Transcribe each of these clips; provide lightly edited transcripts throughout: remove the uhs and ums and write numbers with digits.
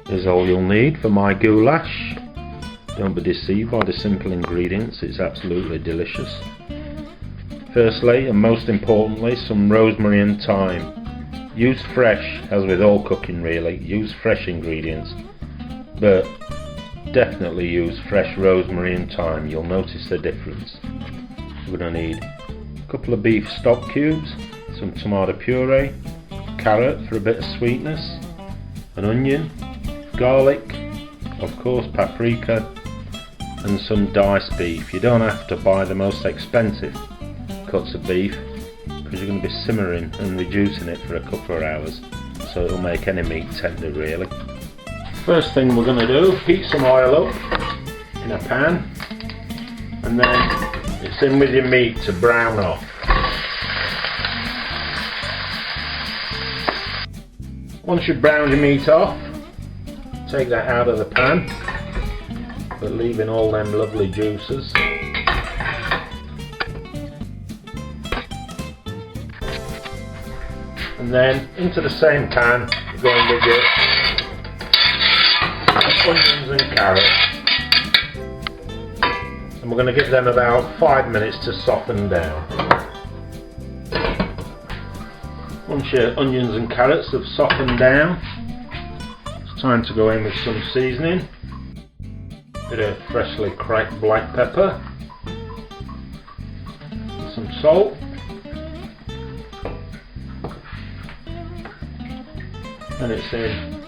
is all you'll need for my goulash. Don't be deceived by the simple ingredients, it's absolutely delicious. Firstly, and most importantly, some rosemary and thyme. Use fresh, as with all cooking really, use fresh ingredients, but definitely use fresh rosemary and thyme, you'll notice the difference. We're going to need a couple of beef stock cubes, some tomato puree, carrot for a bit of sweetness, an onion, garlic, of course paprika, and some diced beef. You don't have to buy the most expensive cuts of beef because you're going to be simmering and reducing it for a couple of hours, so it'll make any meat tender really. First thing we're going to do, heat some oil up in a pan, and then it's in with your meat to brown off. Once you've browned your meat off, take that out of the pan, but leaving all them lovely juices. And then into the same pan, you're going with your onions and carrots. And we're going to give them about 5 minutes to soften down. Once your onions and carrots have softened down, it's time to go in with some seasoning. Bit of freshly cracked black pepper, some salt, and it's in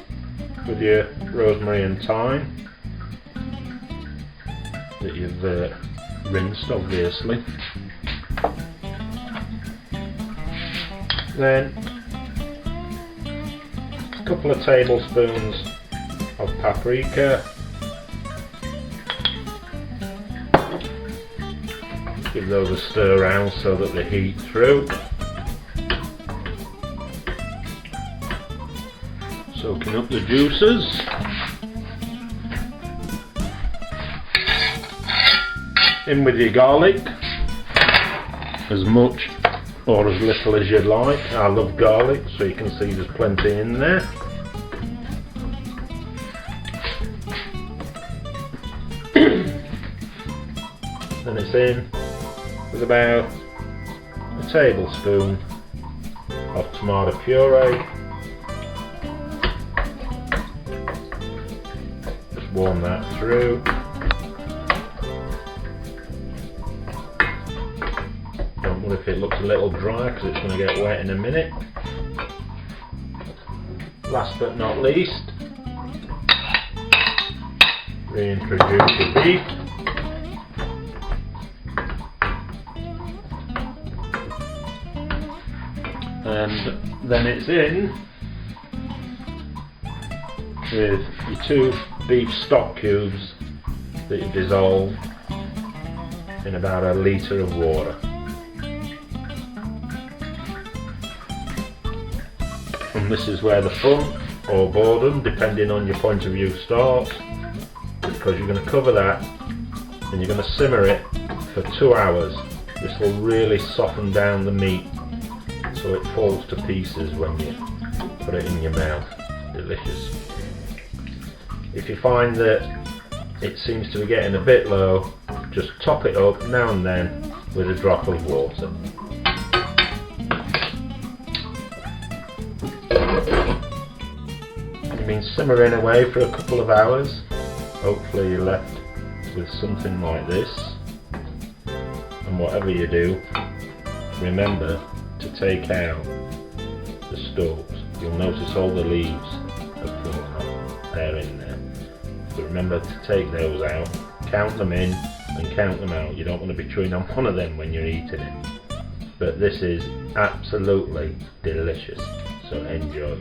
with your rosemary and thyme that you've rinsed obviously. Then a couple of tablespoons of paprika. Give those a stir around so that they heat through. Soaking up the juices. In with your garlic, as much or as little as you'd like. I love garlic, so you can see there's plenty in there. And it's in with about a tablespoon of tomato puree. Just warm that through. Don't worry if it looks a little dry because it's going to get wet in a minute. Last but not least, reintroduce your beef. And then it's in with your 2 beef stock cubes that you dissolve in about a litre of water. And this is where the fun or boredom, depending on your point of view, starts, because you're going to cover that and you're going to simmer it for 2 hours. This will really soften down the meat so it falls to pieces when you put it in your mouth. Delicious. If you find that it seems to be getting a bit low, just top it up now and then with a drop of water. You've been simmering away for a couple of hours. Hopefully you're left with something like this. And whatever you do, remember to take out the stalks. You'll notice all the leaves have fallen off. They're in there. But remember to take those out, count them in and count them out. You don't want to be chewing on one of them when you're eating it. But this is absolutely delicious, so enjoy.